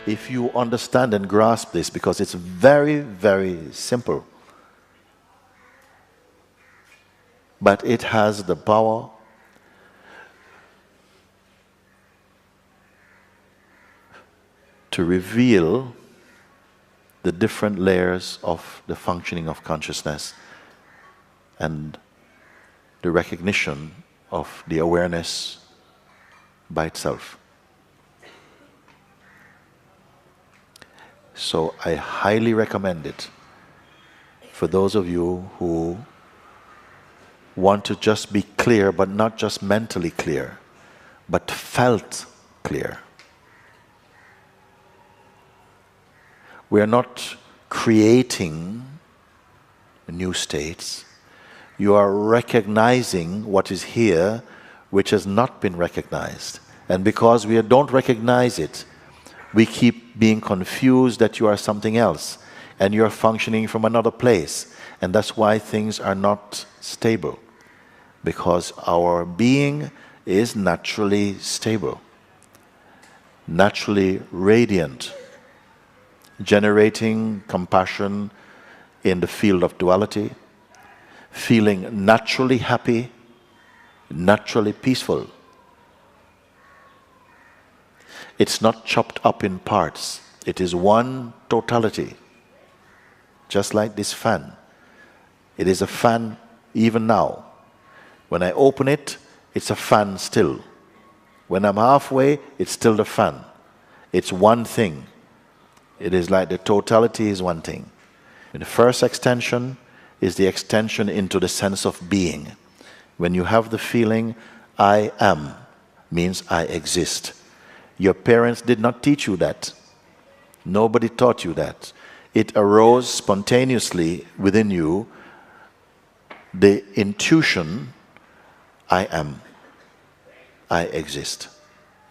if you understand and grasp this, because it's very, very simple, but it has the power to reveal the different layers of the functioning of consciousness and the recognition of the awareness by itself. So I highly recommend it for those of you who want to just be clear, but not just mentally clear, but felt clear. We are not creating new states. You are recognizing what is here which has not been recognized. And because we don't recognize it, we keep being confused that you are something else and you are functioning from another place. And that's why things are not stable. Because our being is naturally stable, naturally radiant, generating compassion in the field of duality, feeling naturally happy, naturally peaceful. It's not chopped up in parts. It is one totality. Just like this fan. It is a fan even now. When I open it, it's a fan still. When I'm halfway, it's still the fan. It's one thing. It is like the totality is one thing. And the first extension is the extension into the sense of being. When you have the feeling, I am, means I exist. Your parents did not teach you that. Nobody taught you that. It arose spontaneously within you, the intuition, I am, I exist.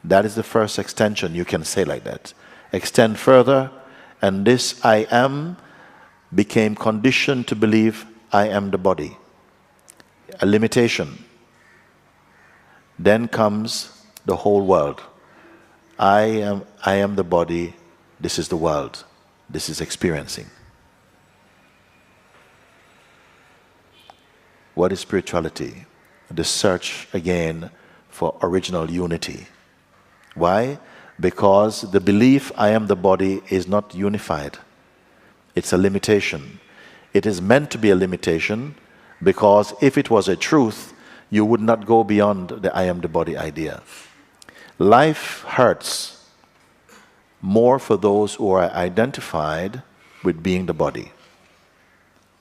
That is the first extension, you can say like that. Extend further, and this I am became conditioned to believe I am the body. A limitation. Then comes the whole world. I am the body, this is the world, this is experiencing. What is spirituality? The search again for original unity. Why? Because the belief I am the body is not unified. It's a limitation. It is meant to be a limitation because if it was a truth, you would not go beyond the I am the body idea. Life hurts more for those who are identified with being the body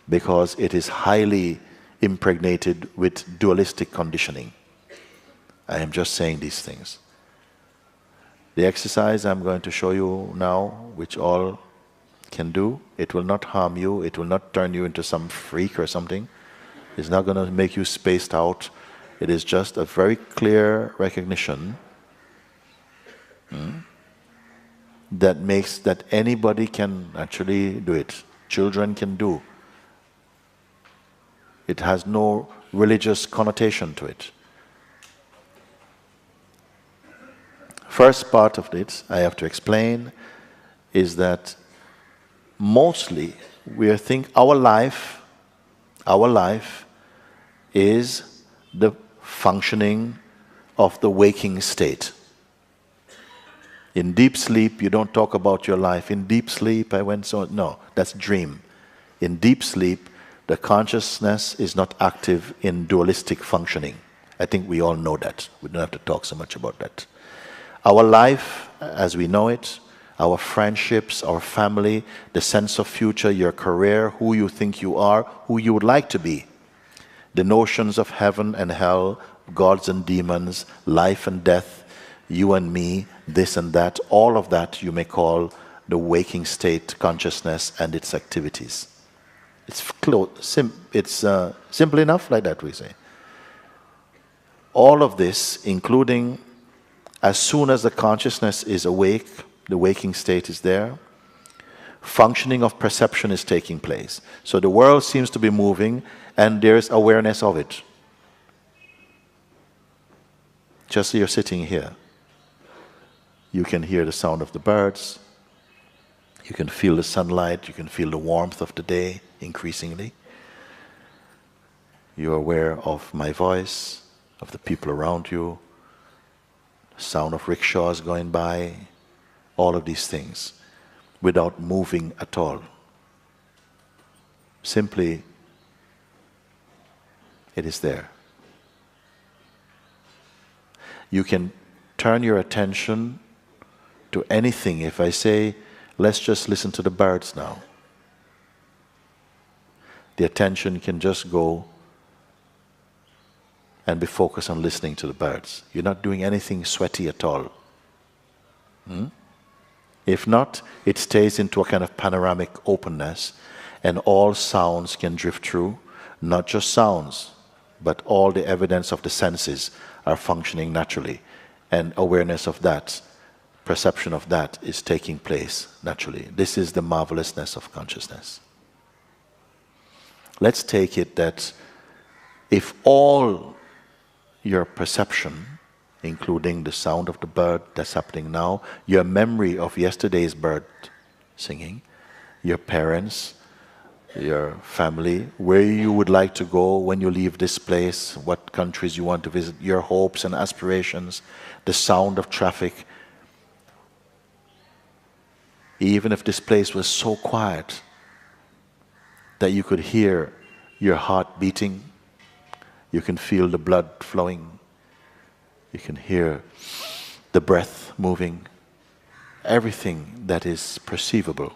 because it is highly impregnated with dualistic conditioning. I am just saying these things. The exercise I'm going to show you now, which all can do, it will not harm you, it will not turn you into some freak or something. It's not going to make you spaced out. It is just a very clear recognition that makes that anybody can actually do it. Children can do. It has no religious connotation to it. First part of it I have to explain is that mostly we think our life is the functioning of the waking state. In deep sleep, you don't talk about your life. In deep sleep, I went so... No, that's dream. In deep sleep, the consciousness is not active in dualistic functioning. I think we all know that. We don't have to talk so much about that. Our life, as we know it, our friendships, our family, the sense of future, your career, who you think you are, who you would like to be, the notions of heaven and hell, gods and demons, life and death, you and me, this and that, all of that you may call the waking state consciousness and its activities. It's simple enough, like that we say. All of this, including as soon as the consciousness is awake, the waking state is there, functioning of perception is taking place. So the world seems to be moving and there's awareness of it. Just so you're sitting here. You can hear the sound of the birds, You can feel the sunlight, you can feel the warmth of the day increasingly. You're aware of my voice, of the people around you, the sound of rickshaws going by, all of these things, without moving at all. Simply, it is there. You can turn your attention to anything. If I say, let's just listen to the birds now, the attention can just go and be focused on listening to the birds. You're not doing anything sweaty at all. If not, it stays into a kind of panoramic openness, and all sounds can drift through. Not just sounds, but all the evidence of the senses are functioning naturally, and awareness of that, perception of that is taking place naturally. This is the marvelousness of consciousness. Let's take it that if all your perception, including the sound of the bird that's happening now, your memory of yesterday's bird singing, your parents, your family, where you would like to go when you leave this place, what countries you want to visit, your hopes and aspirations, the sound of traffic. Even if this place was so quiet that you could hear your heart beating, you can feel the blood flowing, you can hear the breath moving, everything that is perceivable.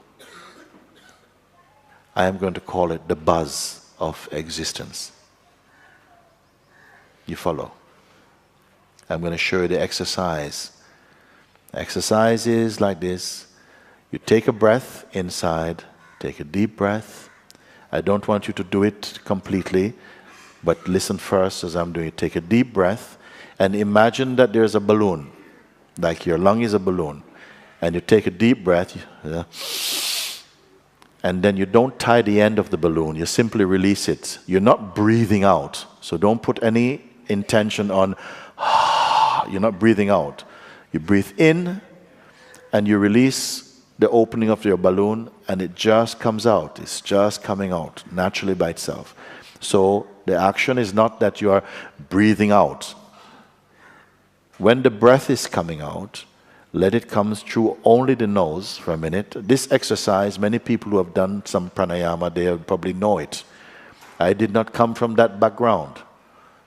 I am going to call it the buzz of existence. You follow? I'm going to show you the exercise. Exercise is like this. You take a breath inside, take a deep breath. I don't want you to do it completely, but listen first as I'm doing it. Take a deep breath and imagine that there's a balloon, like your lung is a balloon. And you take a deep breath, and then you don't tie the end of the balloon, you simply release it. You're not breathing out, so don't put any intention on, you're not breathing out. You breathe in and you release the opening of your balloon, and it just comes out. It's just coming out naturally by itself. So the action is not that you are breathing out. When the breath is coming out, let it come through only the nose for a minute. This exercise, many people who have done some pranayama, they probably know it. I did not come from that background.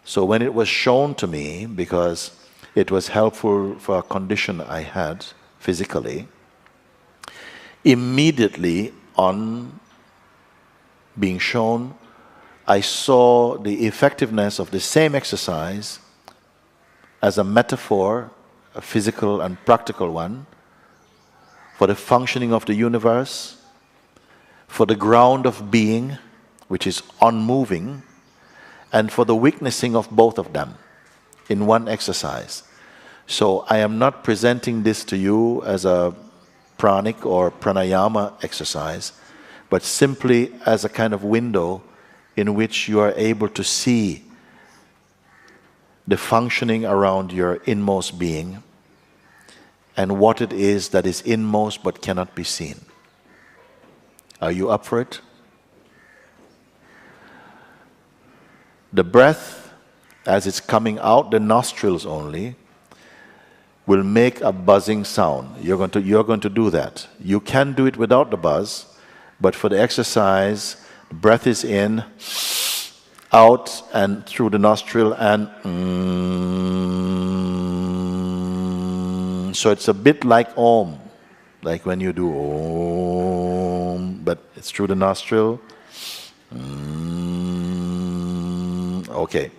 So when it was shown to me, because it was helpful for a condition I had physically, immediately on being shown, I saw the effectiveness of the same exercise as a metaphor, a physical and practical one, for the functioning of the universe, for the ground of being, which is unmoving, and for the witnessing of both of them in one exercise. So I am not presenting this to you as a pranic or pranayama exercise, but simply as a kind of window in which you are able to see the functioning around your inmost being and what it is that is inmost but cannot be seen. Are you up for it? The breath, as it's coming out the nostrils only, will make a buzzing sound. You're going to do that. You can do it without the buzz, but for the exercise, the breath is in, out and through the nostril, and so it's a bit like Om, like when you do Om, but it's through the nostril. Okay,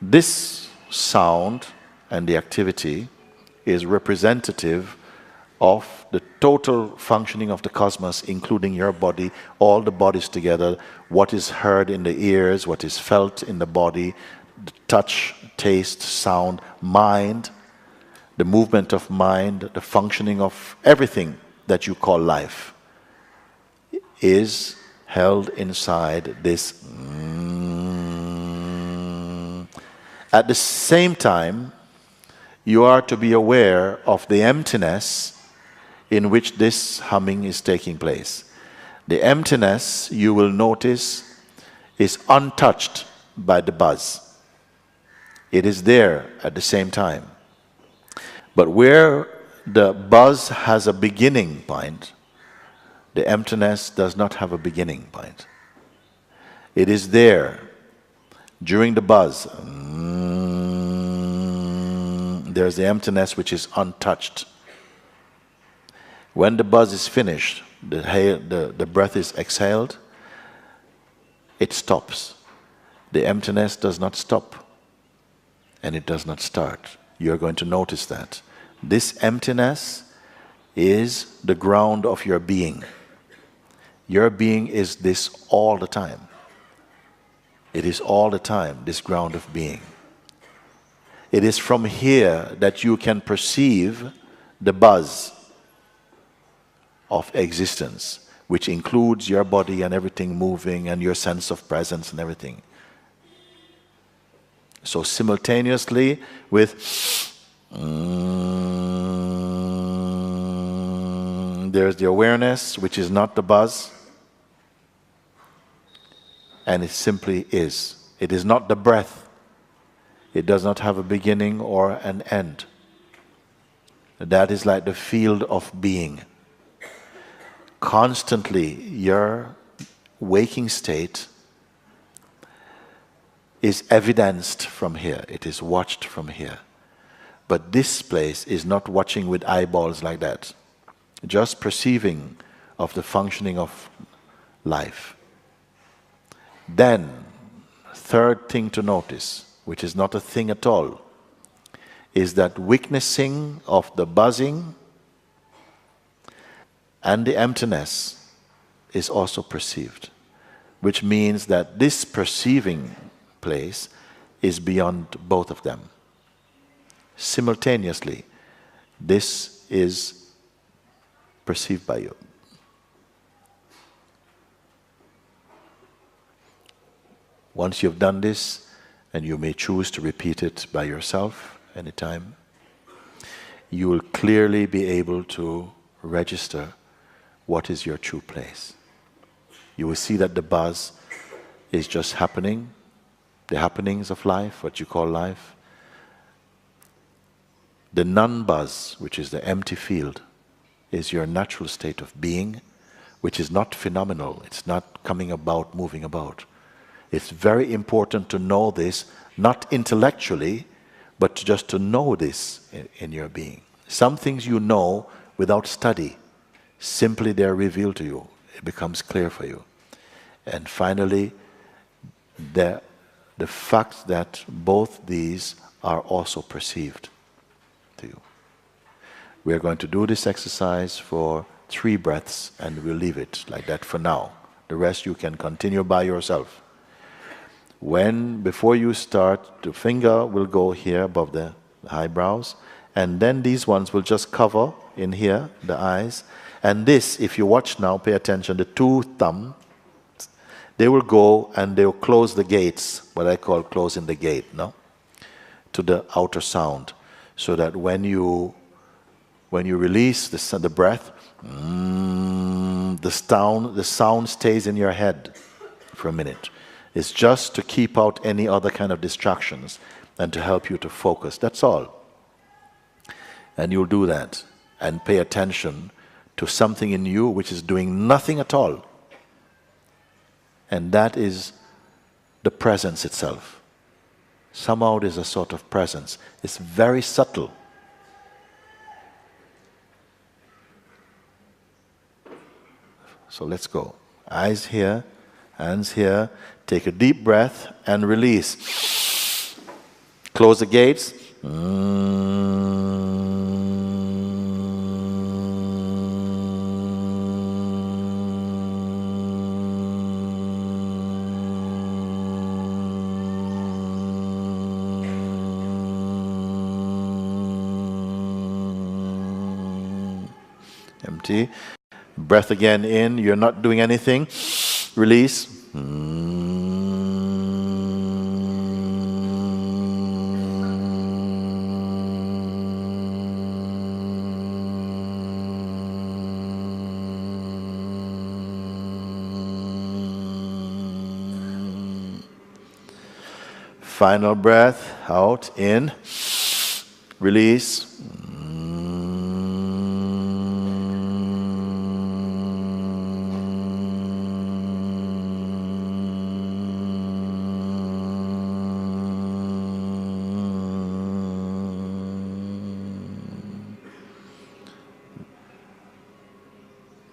this sound and the activity is representative of the total functioning of the cosmos, including your body, all the bodies together, what is heard in the ears, what is felt in the body, the touch, taste, sound, mind, the movement of mind, the functioning of everything that you call life is held inside this. At the same time, you are to be aware of the emptiness in which this humming is taking place. The emptiness, you will notice, is untouched by the buzz. It is there at the same time. But where the buzz has a beginning point, the emptiness does not have a beginning point. It is there during the buzz. There's the emptiness which is untouched. When the buzz is finished, the breath is exhaled, it stops. The emptiness does not stop, and it does not start. You're going to notice that. This emptiness is the ground of your being. Your being is this all the time. It is all the time, this ground of being. It is from here that you can perceive the buzz of existence, which includes your body and everything moving and your sense of presence and everything. So simultaneously with there's the awareness, which is not the buzz, and it simply is. It is not the breath. It does not have a beginning or an end. That is like the field of being. Constantly, your waking state is evidenced from here. It is watched from here. But this place is not watching with eyeballs like that. Just perceiving of the functioning of life. Then, third thing to notice, which is not a thing at all, is that witnessing of the buzzing and the emptiness is also perceived, which means that this perceiving place is beyond both of them. Simultaneously, this is perceived by you. Once you've done this, and you may choose to repeat it by yourself anytime, you will clearly be able to register what is your true place. You will see that the buzz is just happening, the happenings of life, what you call life. The non-buzz, which is the empty field, is your natural state of being, which is not phenomenal. It's not coming about, moving about. It's very important to know this, not intellectually, but just to know this in your being. Some things you know without study. Simply they are revealed to you. It becomes clear for you. And finally, the fact that both these are also perceived to you. We are going to do this exercise for 3 breaths, and we'll leave it like that for now. The rest you can continue by yourself. Before you start, the finger will go here above the eyebrows, and then these ones will just cover in here, the eyes. And this, if you watch now, pay attention, the 2 thumbs, they will go and they will close the gates, what I call closing the gate, no? To the outer sound, so that when you release the breath, the sound stays in your head for a minute. It's just to keep out any other kind of distractions and to help you to focus. That's all. And you'll do that and pay attention to something in you which is doing nothing at all. And that is the presence itself. Somehow there's a sort of presence. It's very subtle. So let's go. Eyes here, hands here. Take a deep breath and release. Close the gates. Empty. Breath again in. You're not doing anything. Release. Final breath, out, in, release.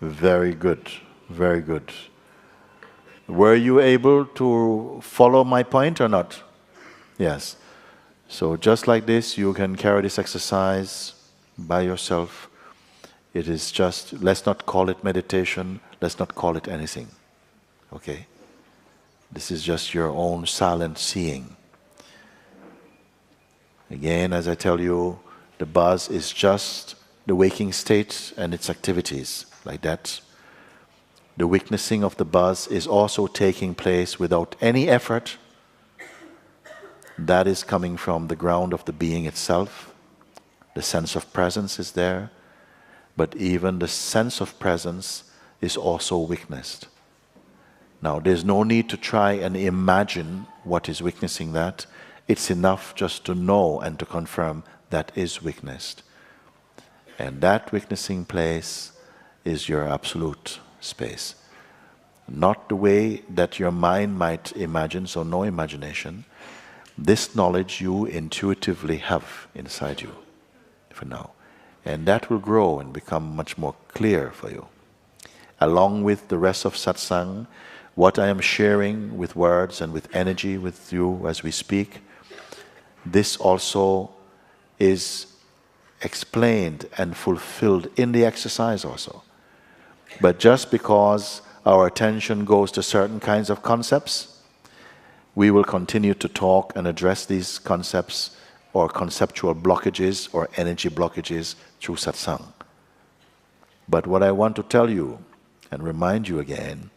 Very good, very good. Were you able to follow my point or not? Yes. So just like this, you can carry this exercise by yourself. It is just, let's not call it meditation, let's not call it anything. Okay? This is just your own silent seeing. Again, as I tell you, the buzz is just the waking state and its activities, like that. The witnessing of the buzz is also taking place without any effort. That is coming from the ground of the being itself. The sense of presence is there, but even the sense of presence is also witnessed. Now, there's no need to try and imagine what is witnessing that. It's enough just to know and to confirm that is witnessed. And that witnessing place is your absolute space. Not the way that your mind might imagine, so no imagination. This knowledge you intuitively have inside you for now. And that will grow and become much more clear for you. Along with the rest of satsang, what I am sharing with words and with energy with you as we speak, this also is explained and fulfilled in the exercise also. But just because our attention goes to certain kinds of concepts, we will continue to talk and address these concepts or conceptual blockages or energy blockages through satsang. But what I want to tell you and remind you again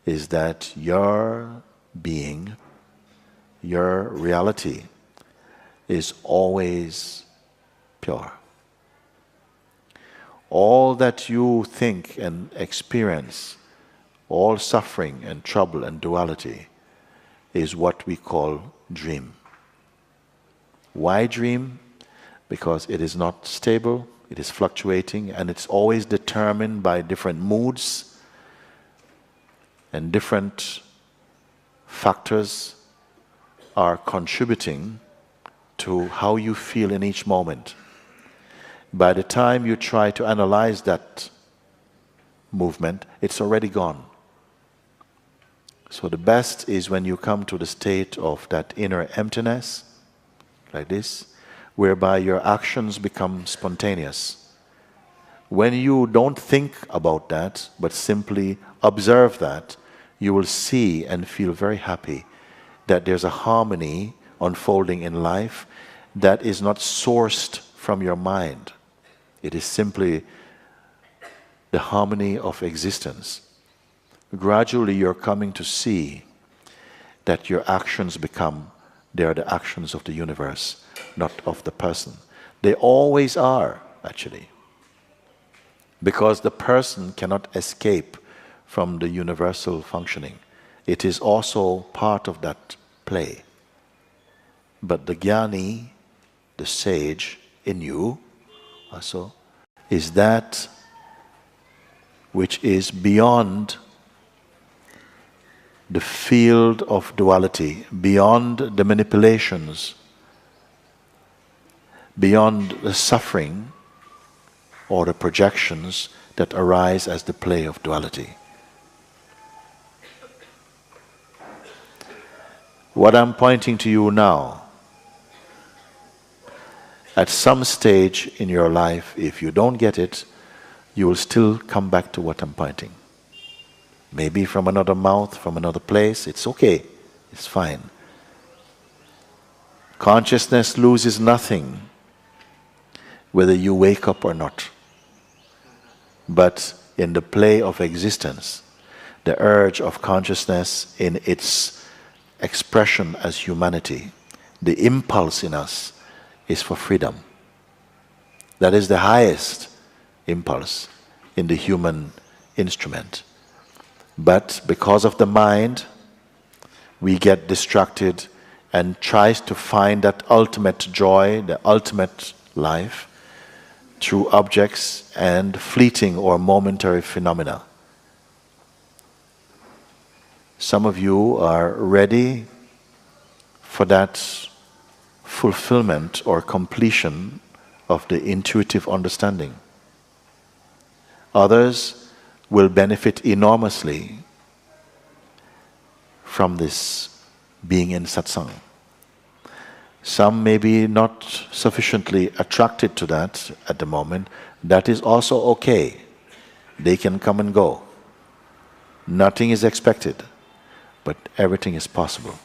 is that your being, your reality is always pure. All that you think and experience, all suffering and trouble and duality, is what we call dream. Why dream? Because it is not stable, it is fluctuating, and it's always determined by different moods and different factors are contributing to how you feel in each moment. By the time you try to analyze that movement, it's already gone. So the best is when you come to the state of that inner emptiness, like this, whereby your actions become spontaneous. When you don't think about that, but simply observe that, you will see and feel very happy that there's a harmony unfolding in life that is not sourced from your mind. It is simply the harmony of existence. Gradually you're coming to see that your actions become, they are the actions of the universe, not of the person. They always are, actually. Because the person cannot escape from the universal functioning. It is also part of that play. But the jnani, the sage in you, also, is that which is beyond the field of duality, beyond the manipulations, beyond the suffering or the projections that arise as the play of duality. What I'm pointing to you now, at some stage in your life, if you don't get it, you will still come back to what I'm pointing. Maybe from another mouth, from another place, it's okay, it's fine. Consciousness loses nothing whether you wake up or not. But in the play of existence, the urge of consciousness in its expression as humanity, the impulse in us is for freedom. That is the highest impulse in the human instrument. But because of the mind, we get distracted and tries to find that ultimate joy, the ultimate life, through objects and fleeting or momentary phenomena. Some of you are ready for that fulfillment or completion of the intuitive understanding. Others will benefit enormously from this being in satsang. Some may be not sufficiently attracted to that at the moment. That is also okay. They can come and go. Nothing is expected, but everything is possible.